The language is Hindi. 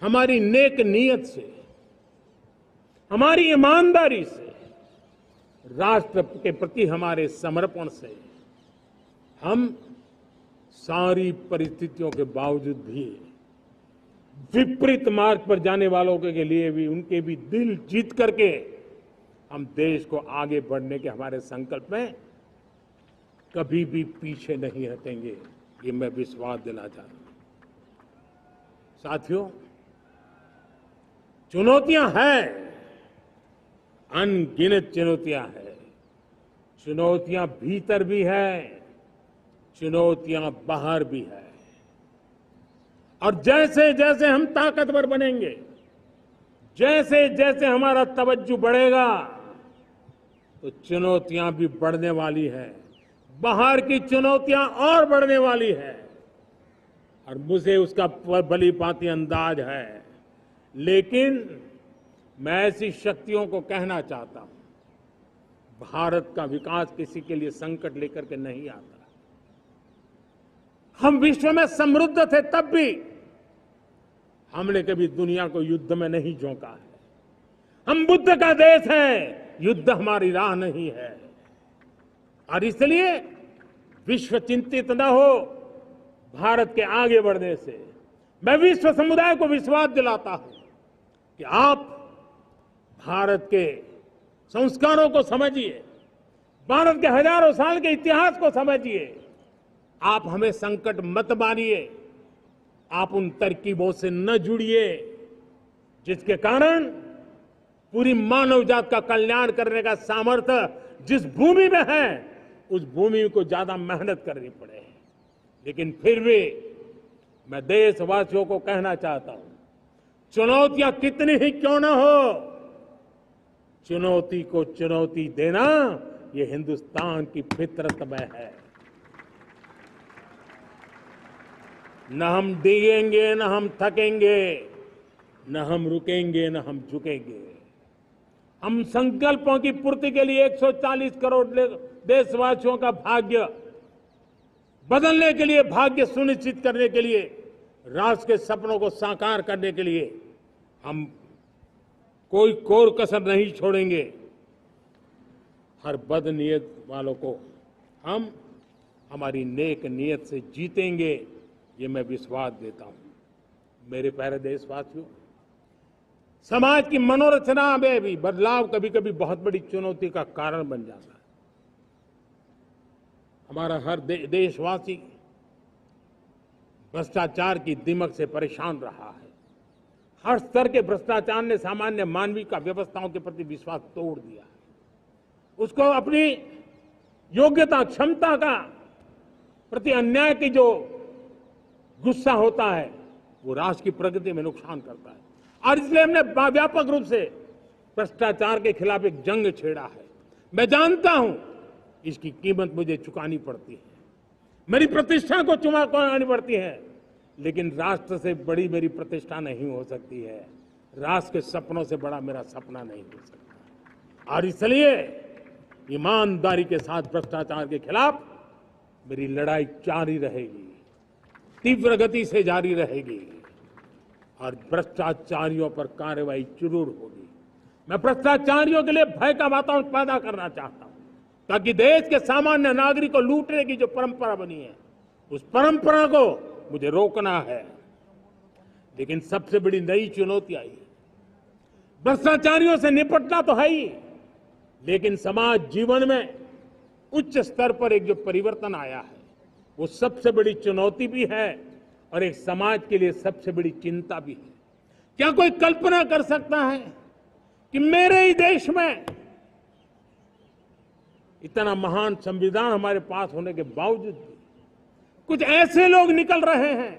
हमारी नेक नीयत से, हमारी ईमानदारी से, राष्ट्र के प्रति हमारे समर्पण से हम सारी परिस्थितियों के बावजूद भी विपरीत मार्ग पर जाने वालों के लिए भी उनके भी दिल जीत करके हम देश को आगे बढ़ने के हमारे संकल्प में कभी भी पीछे नहीं हटेंगे, ये मैं विश्वास देना चाहता हूं। साथियों, चुनौतियां हैं, अनगिनत चुनौतियां हैं। चुनौतियां भीतर भी है, चुनौतियां बाहर भी है। और जैसे जैसे हम ताकतवर बनेंगे, जैसे जैसे हमारा तवज्जो बढ़ेगा, तो चुनौतियां भी बढ़ने वाली है, बाहर की चुनौतियां और बढ़ने वाली है। और मुझे उसका भली भांति अंदाज है, लेकिन मैं ऐसी शक्तियों को कहना चाहता हूं, भारत का विकास किसी के लिए संकट लेकर के नहीं आता। हम विश्व में समृद्ध थे, तब भी हमने कभी दुनिया को युद्ध में नहीं झोंका है। हम बुद्ध का देश है, युद्ध हमारी राह नहीं है। और इसलिए विश्व चिंतित न हो भारत के आगे बढ़ने से। मैं विश्व समुदाय को विश्वास दिलाता हूं कि आप भारत के संस्कारों को समझिए, भारत के हजारों साल के इतिहास को समझिए। आप हमें संकट मत मानिए, आप उन तरकीबों से न जुड़िए जिसके कारण पूरी मानव जात का कल्याण करने का सामर्थ्य जिस भूमि में है, उस भूमि को ज्यादा मेहनत करनी पड़े। लेकिन फिर भी मैं देशवासियों को कहना चाहता हूं, चुनौतियां कितनी ही क्यों न हो, चुनौती को चुनौती देना ये हिंदुस्तान की फितरत में है। न हम डिगेंगे, न हम थकेंगे, न हम रुकेंगे, न हम झुकेंगे। हम संकल्पों की पूर्ति के लिए 140 करोड़ देशवासियों का भाग्य बदलने के लिए, भाग्य सुनिश्चित करने के लिए, राष्ट्र के सपनों को साकार करने के लिए हम कोई कोर कसर नहीं छोड़ेंगे। हर बदनीयत वालों को हम हमारी नेक नीयत से जीतेंगे, ये मैं विश्वास देता हूं। मेरे प्यारे देशवासियों, समाज की मनोरचना में भी बदलाव कभी कभी बहुत बड़ी चुनौती का कारण बन जाता है। हमारा हर देशवासी भ्रष्टाचार की दिमक से परेशान रहा है। हर स्तर के भ्रष्टाचार ने सामान्य मानवीय का व्यवस्थाओं के प्रति विश्वास तोड़ दिया है। उसको अपनी योग्यता, क्षमता का प्रति अन्याय की जो गुस्सा होता है, वो राष्ट्र की प्रगति में नुकसान करता है। और इसलिए हमने व्यापक रूप से भ्रष्टाचार के खिलाफ एक जंग छेड़ा है। मैं जानता हूं इसकी कीमत मुझे चुकानी पड़ती है, मेरी प्रतिष्ठा को चुकानी पड़ती है, लेकिन राष्ट्र से बड़ी मेरी प्रतिष्ठा नहीं हो सकती है, राष्ट्र के सपनों से बड़ा मेरा सपना नहीं हो सकता। और इसलिए ईमानदारी के साथ भ्रष्टाचार के खिलाफ मेरी लड़ाई जारी रहेगी, तीव्र गति से जारी रहेगी और भ्रष्टाचारियों पर कार्रवाई जरूर होगी। मैं भ्रष्टाचारियों के लिए भय का वातावरण पैदा करना चाहता हूं, ताकि देश के सामान्य नागरिक को लूटने की जो परंपरा बनी है, उस परंपरा को मुझे रोकना है। लेकिन सबसे बड़ी नई चुनौती आई, भ्रष्टाचारियों से निपटना तो है ही, लेकिन समाज जीवन में उच्च स्तर पर एक जो परिवर्तन आया है, वो सबसे बड़ी चुनौती भी है और एक समाज के लिए सबसे बड़ी चिंता भी है। क्या कोई कल्पना कर सकता है कि मेरे ही देश में इतना महान संविधान हमारे पास होने के बावजूद भी कुछ ऐसे लोग निकल रहे हैं